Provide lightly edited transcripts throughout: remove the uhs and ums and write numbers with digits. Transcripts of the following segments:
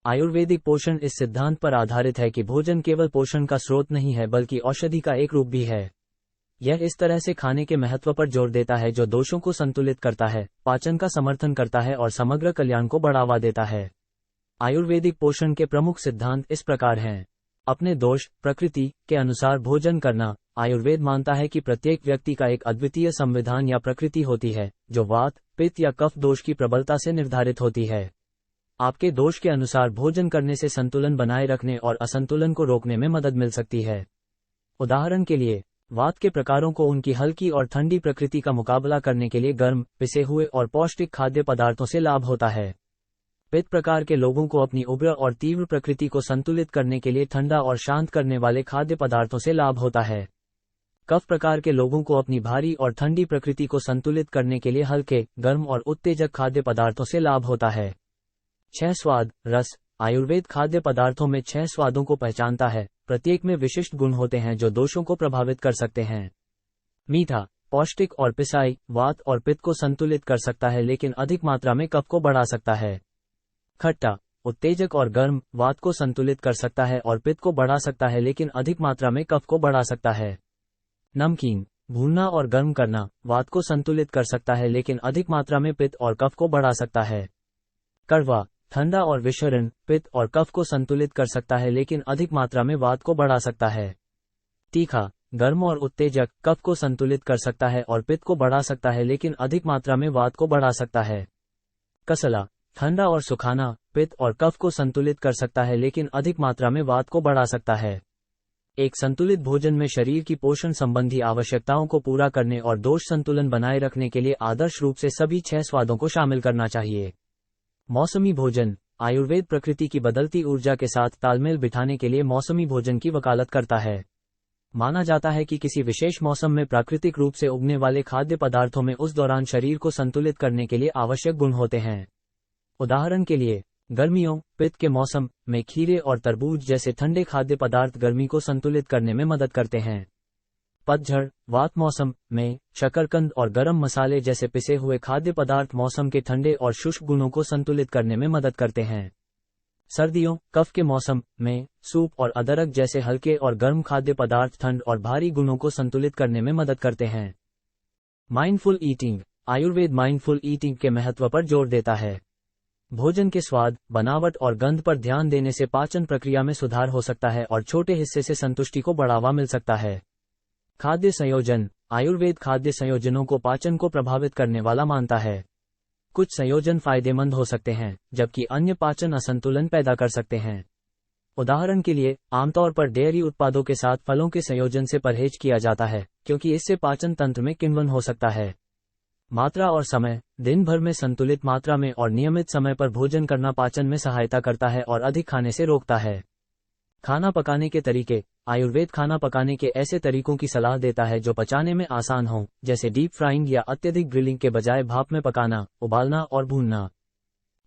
आयुर्वेदिक पोषण इस सिद्धांत पर आधारित है कि भोजन केवल पोषण का स्रोत नहीं है बल्कि औषधि का एक रूप भी है। यह इस तरह से खाने के महत्व पर जोर देता है जो दोषों को संतुलित करता है, पाचन का समर्थन करता है और समग्र कल्याण को बढ़ावा देता है। आयुर्वेदिक पोषण के प्रमुख सिद्धांत इस प्रकार हैं। अपने दोष प्रकृति के अनुसार भोजन करना। आयुर्वेद मानता है कि प्रत्येक व्यक्ति का एक अद्वितीय संविधान या प्रकृति होती है, जो वात, पित्त या कफ दोष की प्रबलता से निर्धारित होती है। आपके दोष के अनुसार भोजन करने से संतुलन बनाए रखने और असंतुलन को रोकने में मदद मिल सकती है। उदाहरण के लिए, वात के प्रकारों को उनकी हल्की और ठंडी प्रकृति का मुकाबला करने के लिए गर्म, पिसे हुए और पौष्टिक खाद्य पदार्थों से लाभ होता है। पित्त प्रकार के लोगों को अपनी उग्र और तीव्र प्रकृति को संतुलित करने के लिए ठंडा और शांत करने वाले खाद्य पदार्थों से लाभ होता है। कफ प्रकार के लोगों को अपनी भारी और ठंडी प्रकृति को संतुलित करने के लिए हल्के, गर्म और उत्तेजक खाद्य पदार्थों से लाभ होता है। 6 स्वाद, रस। आयुर्वेद खाद्य पदार्थों में 6 स्वादों को पहचानता है। प्रत्येक में विशिष्ट गुण होते हैं जो दोषों को प्रभावित कर सकते हैं। मीठा, पौष्टिक और पिसाई, वात और पित्त को संतुलित कर सकता है लेकिन अधिक मात्रा में कफ को बढ़ा सकता है। खट्टा, उत्तेजक और गर्म, वात को संतुलित कर सकता है और पित्त को बढ़ा सकता है लेकिन अधिक मात्रा में कफ को बढ़ा सकता है। नमकीन, भूनना और गर्म करना, वात को संतुलित कर सकता है लेकिन अधिक मात्रा में पित्त और कफ को बढ़ा सकता है। कड़वा, ठंडा और विषैरण, पित्त और कफ को संतुलित कर सकता है लेकिन अधिक मात्रा में वात को बढ़ा सकता है। तीखा, गर्म और उत्तेजक, कफ को संतुलित कर सकता है और पित्त को बढ़ा सकता है लेकिन अधिक मात्रा में वात को बढ़ा सकता है। कसला, ठंडा और सुखाना, पित्त और कफ को संतुलित कर सकता है लेकिन अधिक मात्रा में वात को बढ़ा सकता है। एक संतुलित भोजन में शरीर की पोषण संबंधी आवश्यकताओं को पूरा करने और दोष संतुलन बनाए रखने के लिए आदर्श रूप से सभी 6 स्वादों को शामिल करना चाहिए। मौसमी भोजन। आयुर्वेद प्रकृति की बदलती ऊर्जा के साथ तालमेल बिठाने के लिए मौसमी भोजन की वकालत करता है। माना जाता है कि किसी विशेष मौसम में प्राकृतिक रूप से उगने वाले खाद्य पदार्थों में उस दौरान शरीर को संतुलित करने के लिए आवश्यक गुण होते हैं। उदाहरण के लिए, गर्मियों, पित्त के मौसम में खीरे और तरबूज जैसे ठंडे खाद्य पदार्थ गर्मी को संतुलित करने में मदद करते हैं। पतझड़, वात मौसम में शकरकंद और गरम मसाले जैसे पिसे हुए खाद्य पदार्थ मौसम के ठंडे और शुष्क गुणों को संतुलित करने में मदद करते हैं। सर्दियों, कफ के मौसम में सूप और अदरक जैसे हल्के और गर्म खाद्य पदार्थ ठंड और भारी गुणों को संतुलित करने में मदद करते हैं। Mindful eating. Ayurveda mindful eating के महत्व पर जोर देता है। भोजन के स्वाद, बनावट और गंध पर ध्यान देने से पाचन प्रक्रिया में सुधार हो सकता है और छोटे हिस्से से संतुष्टि को बढ़ावा मिल सकता है। खाद्य संयोजन। आयुर्वेद खाद्य संयोजनों को पाचन को प्रभावित करने वाला मानता है। कुछ संयोजन फायदेमंद हो सकते हैं, जबकि अन्य पाचन असंतुलन पैदा कर सकते हैं। उदाहरण के लिए, आमतौर पर डेयरी उत्पादों के साथ फलों के संयोजन से परहेज किया जाता है, क्योंकि इससे पाचन तंत्र में किण्वन हो सकता है। मात्रा और समय। दिन भर में संतुलित मात्रा में और नियमित समय पर भोजन करना पाचन में सहायता करता है और अधिक खाने से रोकता है। खाना पकाने के तरीके। आयुर्वेद खाना पकाने के ऐसे तरीकों की सलाह देता है जो पचाने में आसान हों, जैसे डीप फ्राइंग या अत्यधिक ग्रिलिंग के बजाय भाप में पकाना, उबालना और भूनना।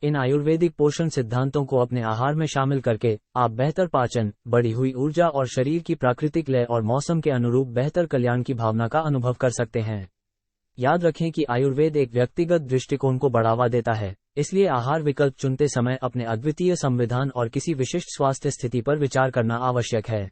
इन आयुर्वेदिक पोषण सिद्धांतों को अपने आहार में शामिल करके आप बेहतर पाचन, बढ़ी हुई ऊर्जा और शरीर की प्राकृतिक लय और मौसम के अनुरूप बेहतर कल्याण की भावना का अनुभव कर सकते हैं। याद रखें कि आयुर्वेद एक व्यक्तिगत दृष्टिकोण को बढ़ावा देता है, इसलिए आहार विकल्प चुनते समय अपने अद्वितीय संविधान और किसी विशिष्ट स्वास्थ्य स्थिति पर विचार करना आवश्यक है।